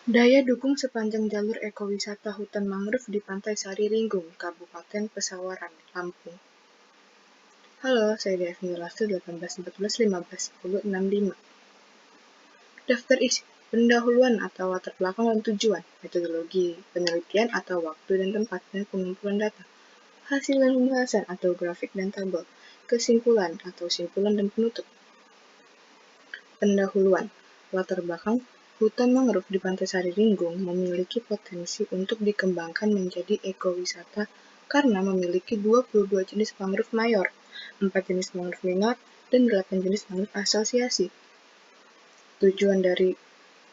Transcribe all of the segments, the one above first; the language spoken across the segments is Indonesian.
Daya dukung sepanjang jalur ekowisata hutan mangrove di Pantai Sari Ringgung, Kabupaten Pesawaran, Lampung. Halo, saya Devi Lastu 1814151065. Daftar isi pendahuluan atau latar belakang dan tujuan, metodologi, penelitian atau waktu dan tempat, dan pengumpulan data, hasil dan pembahasan atau grafik dan tabel, kesimpulan atau simpulan dan penutup. Pendahuluan, latar belakang, hutan mangrove di Pantai Sari Ringgung memiliki potensi untuk dikembangkan menjadi ekowisata karena memiliki 22 jenis mangrove mayor, 4 jenis mangrove minor, dan 8 jenis mangrove asosiasi. Tujuan dari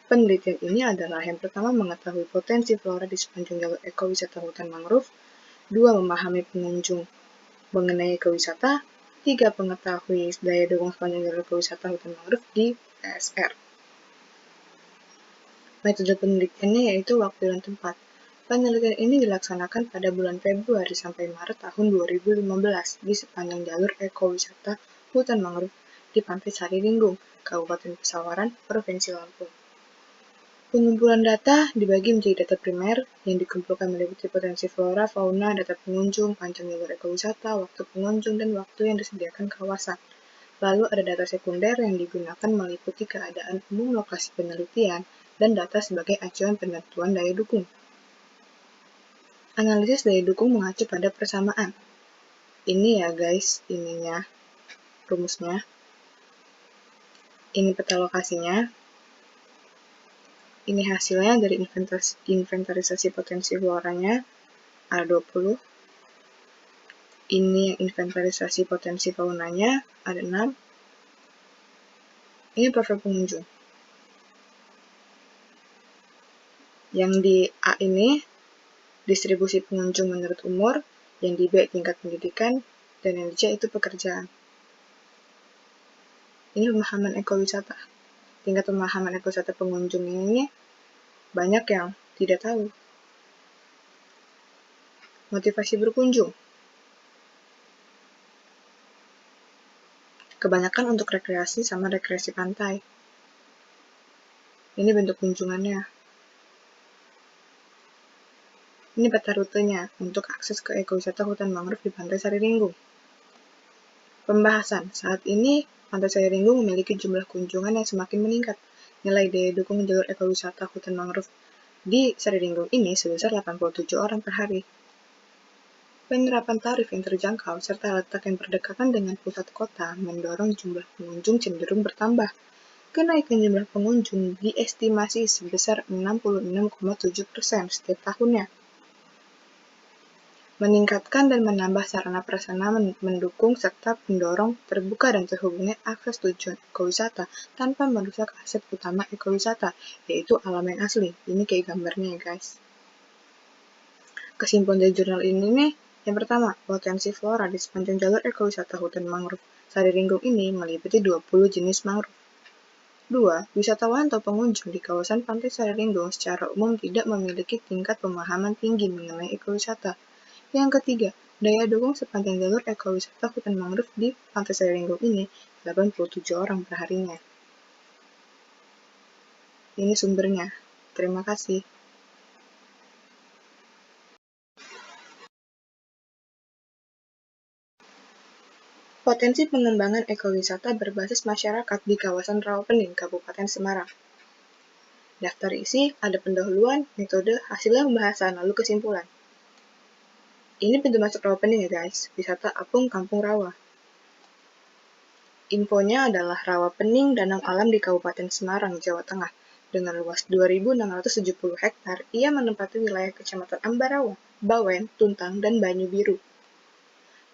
penelitian ini adalah yang pertama mengetahui potensi flora di sepanjang jalur ekowisata hutan mangrove, 2 memahami pengunjung mengenai ekowisata, 3 mengetahui daya dukung sepanjang jalur ekowisata hutan mangrove di PSR. Metode penelitiannya yaitu waktu dan tempat. Penelitian ini dilaksanakan pada bulan Februari sampai Maret tahun 2015 di sepanjang jalur ekowisata hutan mangrove di Pantai Sari Ringgung, Kabupaten Pesawaran, Provinsi Lampung. Pengumpulan data dibagi menjadi data primer yang dikumpulkan meliputi potensi flora, fauna, data pengunjung, panjang jalur ekowisata, waktu pengunjung, dan waktu yang disediakan kawasan. Lalu ada data sekunder yang digunakan meliputi keadaan umum lokasi penelitian dan data sebagai acuan penentuan daya dukung. Analisis daya dukung mengacu pada persamaan. Ini ya guys, rumusnya. Ini peta lokasinya. Ini hasilnya dari inventarisasi potensi floranya, ada 20. Ini inventarisasi potensi faunanya, ada 6. Ini profil pengunjung. Yang di A ini distribusi pengunjung menurut umur, yang di B tingkat pendidikan, dan yang di C itu pekerjaan. Ini pemahaman ekowisata. Tingkat pemahaman ekowisata pengunjung ini banyak yang tidak tahu. Motivasi berkunjung. Kebanyakan untuk rekreasi sama rekreasi pantai. Ini bentuk kunjungannya. Ini peta rutenya untuk akses ke ekowisata hutan mangrove di Pantai Sari Ringgung. Pembahasan. Saat ini, Pantai Sari Ringgung memiliki jumlah kunjungan yang semakin meningkat. Nilai daya dukung jalur ekowisata hutan mangrove di Sari Ringgung ini sebesar 87 orang per hari. Penerapan tarif yang terjangkau serta letak yang berdekatan dengan pusat kota mendorong jumlah pengunjung cenderung bertambah. Kenaikan jumlah pengunjung diestimasi sebesar 66,7% setiap tahunnya. Meningkatkan dan menambah sarana prasarana mendukung serta mendorong terbuka dan terhubungnya akses tujuan ekowisata tanpa merusak aset utama ekowisata, yaitu alam yang asli. Ini kayak gambarnya ya guys. Kesimpulan dari jurnal ini nih, yang pertama, potensi flora di sepanjang jalur ekowisata hutan mangrove Sari Ringgung ini meliputi 20 jenis mangrove. 2. Wisatawan atau pengunjung di kawasan Pantai Sari Ringgung secara umum tidak memiliki tingkat pemahaman tinggi mengenai ekowisata. Yang ketiga, daya dukung sepanjang jalur ekowisata hutan mangrove di Pantai Sari Ringgung ini 87 orang per harinya. Ini sumbernya. Terima kasih. Potensi pengembangan ekowisata berbasis masyarakat di kawasan Rawapening, Kabupaten Semarang. Daftar isi, ada pendahuluan, metode, hasilnya pembahasan, lalu kesimpulan. Ini pintu masuk Rawapening ya guys, wisata apung Kampung Rawa. Infonya adalah Rawapening danau alam di Kabupaten Semarang, Jawa Tengah. Dengan luas 2.670 hektar, ia menempati wilayah Kecamatan Ambarawa, Bawen, Tuntang, dan Banyu Biru.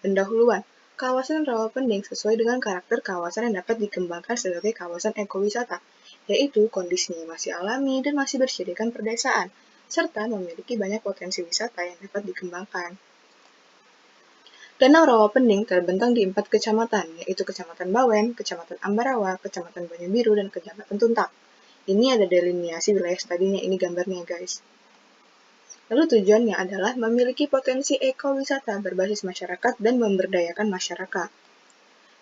Pendahuluan, kawasan Rawapening sesuai dengan karakter kawasan yang dapat dikembangkan sebagai kawasan ekowisata, yaitu kondisinya masih alami dan masih bersediakan perdesaan, serta memiliki banyak potensi wisata yang dapat dikembangkan. Danau Rawapening terbentang di 4 kecamatan, yaitu Kecamatan Bawen, Kecamatan Ambarawa, Kecamatan Banyu Biru, dan Kecamatan Tuntang. Ini ada deliniasi wilayah tadinya, ini gambarnya guys. Lalu tujuannya adalah memiliki potensi ekowisata berbasis masyarakat dan memberdayakan masyarakat.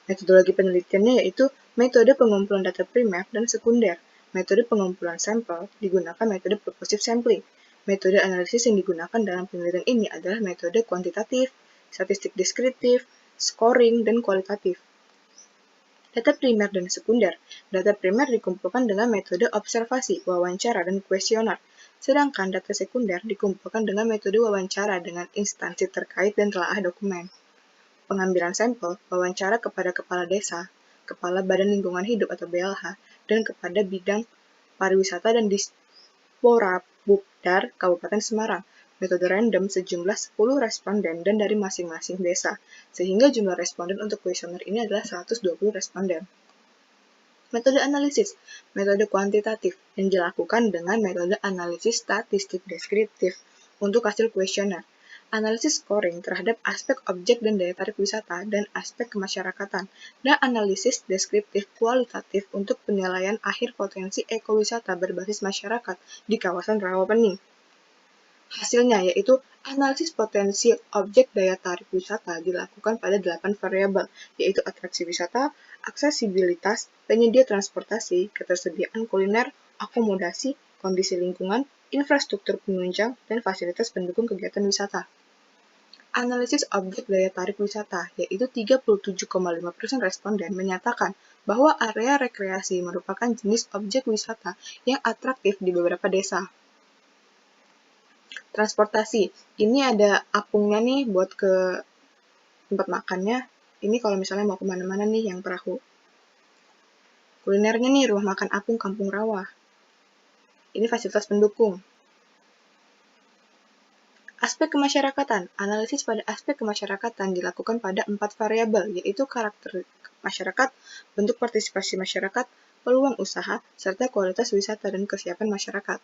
Metodologi penelitiannya yaitu metode pengumpulan data primer dan sekunder Metode pengumpulan sampel digunakan metode purposive sampling. Metode analisis yang digunakan dalam penelitian ini adalah metode kuantitatif, statistik deskriptif, scoring, dan kualitatif. Data primer dan sekunder. Data primer dikumpulkan dengan metode observasi, wawancara, dan kuesioner. Sedangkan data sekunder dikumpulkan dengan metode wawancara dengan instansi terkait dan telaah dokumen. Pengambilan sampel, wawancara kepada kepala desa, kepala Badan Lingkungan Hidup atau BLH, dan kepada bidang pariwisata dan dispora Bupdar Kabupaten Semarang. Metode random sejumlah 10 responden dan dari masing-masing desa, sehingga jumlah responden untuk kuesioner ini adalah 120 responden. Metode analisis, metode kuantitatif yang dilakukan dengan metode analisis statistik deskriptif untuk hasil kuesioner. Analisis scoring terhadap aspek objek dan daya tarik wisata dan aspek kemasyarakatan, dan analisis deskriptif kualitatif untuk penilaian akhir potensi ekowisata berbasis masyarakat di kawasan Rawapening. Hasilnya yaitu analisis potensi objek daya tarik wisata dilakukan pada 8 variabel, yaitu atraksi wisata, aksesibilitas, penyedia transportasi, ketersediaan kuliner, akomodasi, kondisi lingkungan, infrastruktur penunjang, dan fasilitas pendukung kegiatan wisata. Analisis objek daya tarik wisata, yaitu 37,5% responden menyatakan bahwa area rekreasi merupakan jenis objek wisata yang atraktif di beberapa desa. Transportasi, ini ada apungnya nih buat ke tempat makannya. Ini kalau misalnya mau kemana-mana nih yang perahu. Kulinernya nih rumah makan apung Kampung Rawa. Ini fasilitas pendukung. Aspek kemasyarakatan. Analisis pada aspek kemasyarakatan dilakukan pada 4 variabel, yaitu karakter masyarakat, bentuk partisipasi masyarakat, peluang usaha, serta kualitas wisata dan kesiapan masyarakat.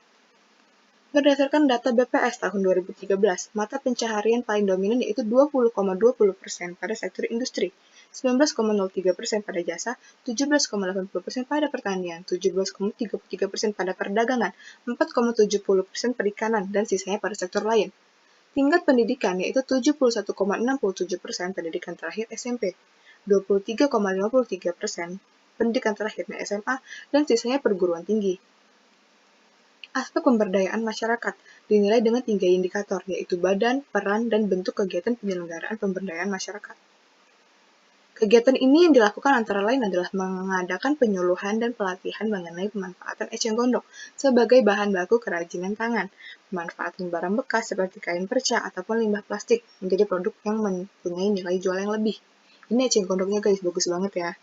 Berdasarkan data BPS tahun 2013, mata pencaharian paling dominan yaitu 20,20% pada sektor industri, 19,03% pada jasa, 17,80% pada pertanian, 17,33% pada perdagangan, 4,70% perikanan, dan sisanya pada sektor lain. Tingkat pendidikan yaitu 71,67% pendidikan terakhir SMP, 23,53% pendidikan terakhirnya SMA, dan sisanya perguruan tinggi. Aspek pemberdayaan masyarakat dinilai dengan 3 indikator, yaitu badan, peran, dan bentuk kegiatan penyelenggaraan pemberdayaan masyarakat. Kegiatan ini yang dilakukan antara lain adalah mengadakan penyuluhan dan pelatihan mengenai pemanfaatan eceng gondok sebagai bahan baku kerajinan tangan, pemanfaatan barang bekas seperti kain perca ataupun limbah plastik menjadi produk yang mempunyai nilai jual yang lebih. Ini eceng gondoknya guys, bagus banget ya.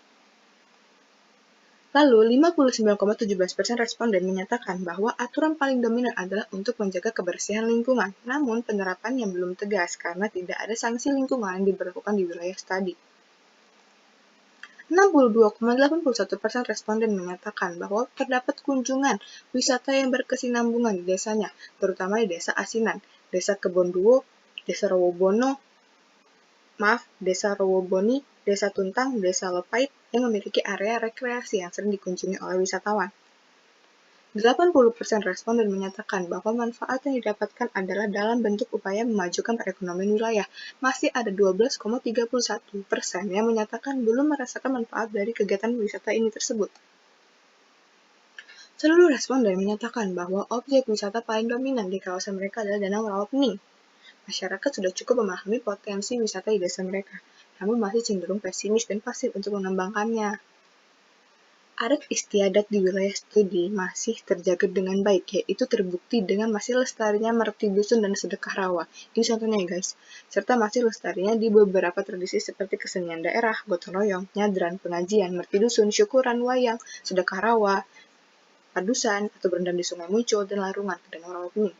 Lalu, 59,17% responden menyatakan bahwa aturan paling dominan adalah untuk menjaga kebersihan lingkungan, namun penerapannya belum tegas karena tidak ada sanksi lingkungan yang diberlakukan di wilayah studi. 62,81% responden menyatakan bahwa terdapat kunjungan wisata yang berkesinambungan di desanya, terutama di Desa Asinan, Desa Kebonduo, Desa Rowoboni, Desa Tuntang, Desa Lepait yang memiliki area rekreasi yang sering dikunjungi oleh wisatawan. 80% responden menyatakan bahwa manfaat yang didapatkan adalah dalam bentuk upaya memajukan perekonomian wilayah. Masih ada 12,31% yang menyatakan belum merasakan manfaat dari kegiatan wisata ini tersebut. Seluruh responden menyatakan bahwa objek wisata paling dominan di kawasan mereka adalah Danau Rawapening. Masyarakat sudah cukup memahami potensi wisata di desa mereka, namun masih cenderung pesimis dan pasif untuk mengembangkannya. Adat istiadat di wilayah studi masih terjaga dengan baik, yaitu terbukti dengan masih lestarinya merti dusun dan sedekah rawa. Ini contohnya ya guys. Serta masih lestarinya di beberapa tradisi seperti kesenian daerah, gotong royong, nyadran, pengajian, merti dusun, syukuran, wayang, sedekah rawa, padusan, atau berendam di sungai muncul, dan larungan ke Danau Rawapening.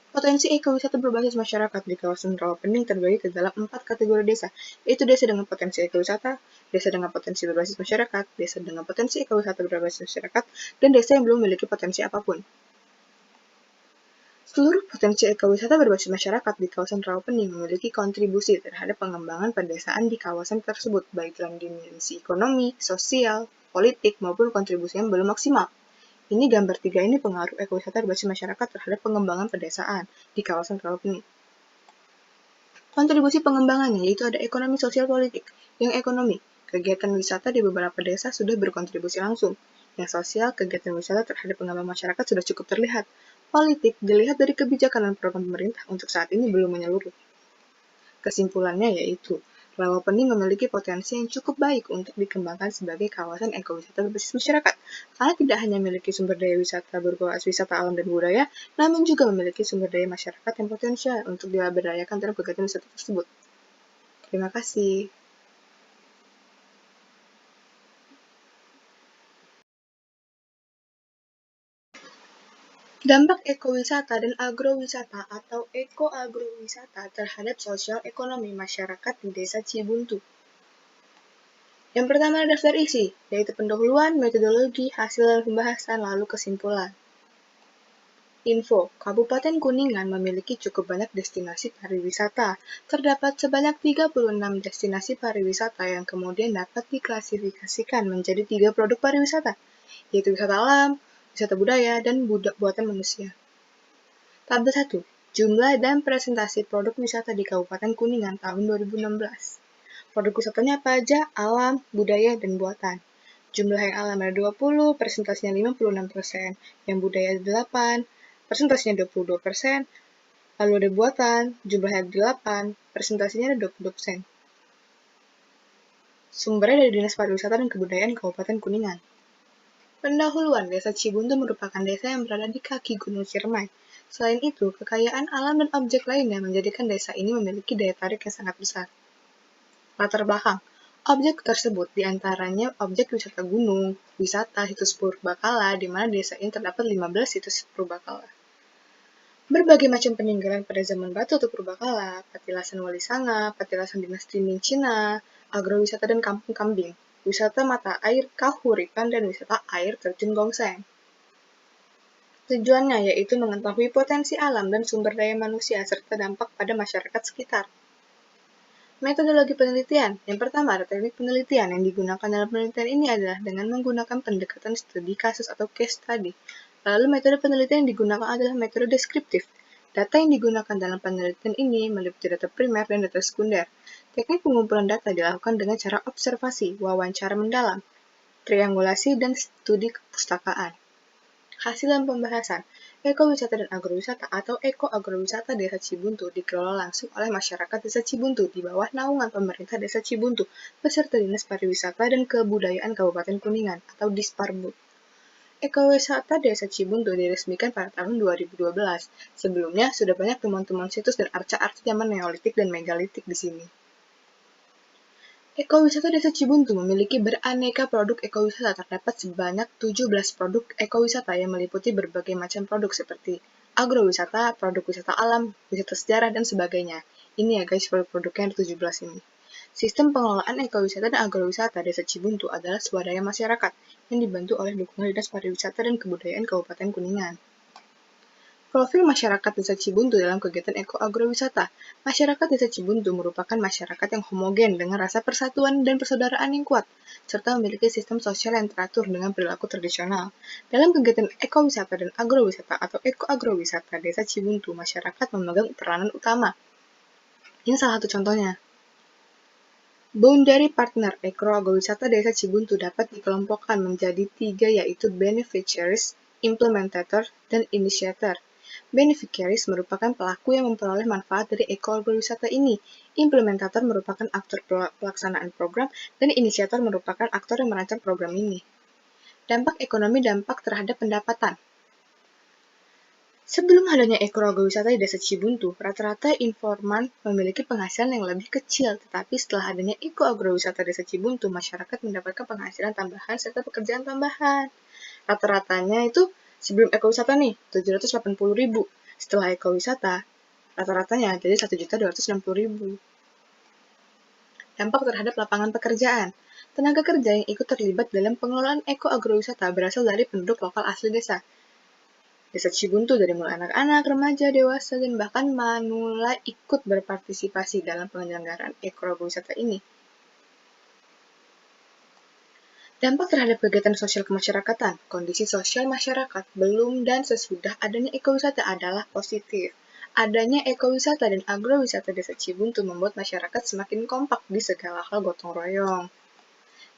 Potensi ekowisata berbasis masyarakat di kawasan Rawapening terbagi ke dalam 4 kategori desa, yaitu desa dengan potensi ekowisata, desa dengan potensi berbasis masyarakat, desa dengan potensi ekowisata berbasis masyarakat, dan desa yang belum memiliki potensi apapun. Seluruh potensi ekowisata berbasis masyarakat di kawasan Rawapening memiliki kontribusi terhadap pengembangan pedesaan di kawasan tersebut, baik dalam dimensi ekonomi, sosial, politik, maupun kontribusi yang belum maksimal. Ini gambar 3 ini pengaruh ekowisata berbasis masyarakat terhadap pengembangan pedesaan di kawasan Rawapening. Kontribusi pengembangannya yaitu ada ekonomi sosial politik. Yang ekonomi, kegiatan wisata di beberapa desa sudah berkontribusi langsung. Dampaknya sosial, kegiatan wisata terhadap pengembang masyarakat sudah cukup terlihat. Politik dilihat dari kebijakan dan program pemerintah untuk saat ini belum menyeluruh. Kesimpulannya yaitu, Rawapening memiliki potensi yang cukup baik untuk dikembangkan sebagai kawasan ekowisata berbasis masyarakat, karena tidak hanya memiliki sumber daya wisata berupa wisata alam dan budaya, namun juga memiliki sumber daya masyarakat yang potensial untuk diberdayakan dalam kegiatan wisata tersebut. Terima kasih. Dampak ekowisata dan agrowisata atau ekoagrowisata terhadap sosial ekonomi masyarakat di Desa Cibuntu. Yang pertama ada daftar isi, yaitu pendahuluan, metodologi, hasil pembahasan, lalu kesimpulan. Info, Kabupaten Kuningan memiliki cukup banyak destinasi pariwisata. Terdapat sebanyak 36 destinasi pariwisata yang kemudian dapat diklasifikasikan menjadi 3 produk pariwisata, yaitu wisata alam, wisata budaya, dan buatan manusia. Tabel 1. Jumlah dan presentasi produk wisata di Kabupaten Kuningan tahun 2016. Produk wisatanya apa aja? Alam, budaya, dan buatan. Jumlah yang alam ada 20, presentasinya 56%, yang budaya 8, presentasinya 22%, lalu ada buatan, jumlahnya 8, presentasinya ada 22%. Sumbernya dari Dinas Pariwisata dan Kebudayaan Kabupaten Kuningan. Pendahuluan, Desa Cibuntu merupakan desa yang berada di kaki Gunung Ciremai. Selain itu, kekayaan alam dan objek lainnya menjadikan desa ini memiliki daya tarik yang sangat besar. Latar belakang, objek tersebut diantaranya objek wisata gunung, wisata situs purbakala, di mana desa ini terdapat 15 situs purbakala. Berbagai macam peninggalan pada zaman batu atau purbakala, patilasan Wali Sanga, patilasan dinasti Ming Cina, agrowisata dan kampung kambing, wisata mata air Kahuripan, dan wisata air terjun Gongseng. Tujuannya yaitu mengetahui potensi alam dan sumber daya manusia serta dampak pada masyarakat sekitar. Metodologi penelitian. Yang pertama ada teknik penelitian. Yang digunakan dalam penelitian ini adalah dengan menggunakan pendekatan studi kasus atau case study. Lalu metode penelitian yang digunakan adalah metode deskriptif. Data yang digunakan dalam penelitian ini meliputi data primer dan data sekunder. Teknik pengumpulan data dilakukan dengan cara observasi, wawancara mendalam, triangulasi, dan studi kepustakaan. Hasil dan pembahasan, ekowisata dan agrowisata atau ekoagrowisata Desa Cibuntu dikelola langsung oleh masyarakat Desa Cibuntu di bawah naungan pemerintah Desa Cibuntu beserta Dinas Pariwisata dan Kebudayaan Kabupaten Kuningan atau Disparbud. Ekowisata Desa Cibuntu diresmikan pada tahun 2012. Sebelumnya sudah banyak temuan-temuan situs dan arca-arca zaman Neolitik dan Megalitik di sini. Ekowisata Desa Cibuntu memiliki beraneka produk ekowisata. Terdapat sebanyak 17 produk ekowisata yang meliputi berbagai macam produk seperti agrowisata, produk wisata alam, wisata sejarah, dan sebagainya. Ini ya guys produk-produknya ada 17 ini. Sistem pengelolaan ekowisata dan agrowisata Desa Cibuntu adalah swadaya masyarakat yang dibantu oleh dukungan Dinas Pariwisata dan Kebudayaan Kabupaten Kuningan. Profil masyarakat Desa Cibuntu dalam kegiatan ekoagrowisata. Masyarakat Desa Cibuntu merupakan masyarakat yang homogen dengan rasa persatuan dan persaudaraan yang kuat, serta memiliki sistem sosial yang teratur dengan perilaku tradisional. Dalam kegiatan ekowisata dan agrowisata atau ekoagrowisata Desa Cibuntu, masyarakat memegang peranan utama. Ini salah satu contohnya. Boundary partner ekoagrowisata Desa Cibuntu dapat dikelompokkan menjadi 3 yaitu beneficiaries, implementator, dan initiator. Beneficiaries merupakan pelaku yang memperoleh manfaat dari ekoagrowisata ini. Implementator merupakan aktor pelaksanaan program, dan inisiator merupakan aktor yang merancang program ini. Dampak ekonomi, dampak terhadap pendapatan. Sebelum adanya ekoagrowisata di Desa Cibuntu, rata-rata informan memiliki penghasilan yang lebih kecil, tetapi setelah adanya ekoagrowisata Desa Cibuntu, masyarakat mendapatkan penghasilan tambahan serta pekerjaan tambahan. Rata-ratanya itu sebelum ekowisata nih, 780.000. Setelah ekowisata, rata-ratanya jadi 1.260.000. Dampak terhadap lapangan pekerjaan. Tenaga kerja yang ikut terlibat dalam pengelolaan ekoagrowisata berasal dari penduduk lokal asli desa. Desa Cibuntu dari mulai anak-anak, remaja, dewasa, dan bahkan manula ikut berpartisipasi dalam penyelenggaraan ekowisata ini. Dampak terhadap kegiatan sosial kemasyarakatan. Kondisi sosial masyarakat belum dan sesudah adanya ekowisata adalah positif. Adanya ekowisata dan agrowisata Desa Cibuntu membuat masyarakat semakin kompak di segala hal gotong royong.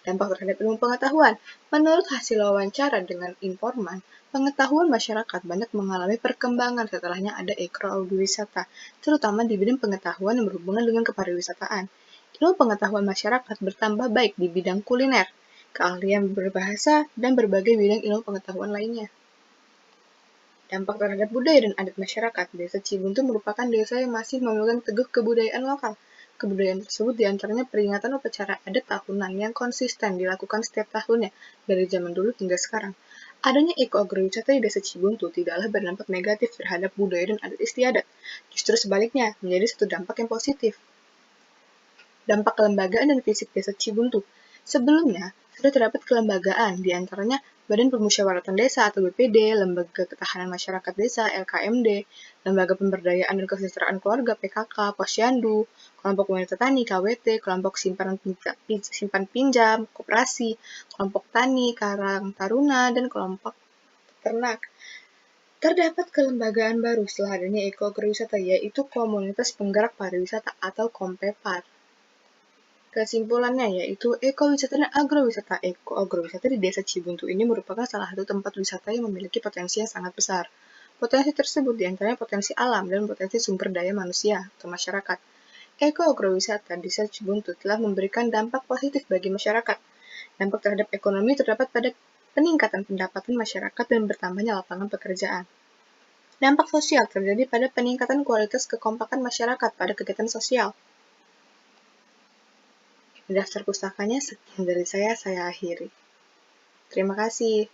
Dampak terhadap ilmu pengetahuan. Menurut hasil wawancara dengan informan, pengetahuan masyarakat banyak mengalami perkembangan setelahnya ada ekowisata, terutama di bidang pengetahuan yang berhubungan dengan kepariwisataan. Ilmu pengetahuan masyarakat bertambah baik di bidang kuliner, keahlian berbahasa, dan berbagai bidang ilmu pengetahuan lainnya. Dampak terhadap budaya dan adat masyarakat. Desa Cibuntu merupakan desa yang masih memegang teguh kebudayaan lokal. Kebudayaan tersebut diantaranya peringatan upacara adat tahunan yang konsisten dilakukan setiap tahunnya, dari zaman dulu hingga sekarang. Adanya ekoagrowisata di desa Cibuntu tidaklah berdampak negatif terhadap budaya dan adat istiadat. Justru sebaliknya, menjadi satu dampak yang positif. Dampak kelembagaan dan fisik desa Cibuntu. Sebelumnya, sudah terdapat kelembagaan, di antaranya Badan Permusyawaratan Desa atau BPD, Lembaga Ketahanan Masyarakat Desa (LKMD), Lembaga Pemberdayaan dan Kesejahteraan Keluarga (PKK), Posyandu, Kelompok Wanita Tani (KWT), Kelompok Simpan Pinjam, Koperasi, Kelompok Tani, Karang Taruna, dan Kelompok Ternak. Terdapat kelembagaan baru setelah adanya ekoagrowisata, yaitu Komunitas Penggerak Pariwisata atau KOMPEPAR. Kesimpulannya yaitu ekowisata dan agrowisata. Ekoagrowisata di Desa Cibuntu ini merupakan salah satu tempat wisata yang memiliki potensi yang sangat besar. Potensi tersebut diantaranya potensi alam dan potensi sumber daya manusia atau masyarakat. Ekoagrowisata di Desa Cibuntu telah memberikan dampak positif bagi masyarakat. Dampak terhadap ekonomi terdapat pada peningkatan pendapatan masyarakat dan bertambahnya lapangan pekerjaan. Dampak sosial terjadi pada peningkatan kualitas kekompakan masyarakat pada kegiatan sosial. Daftar pustakanya sekian dari saya akhiri. Terima kasih.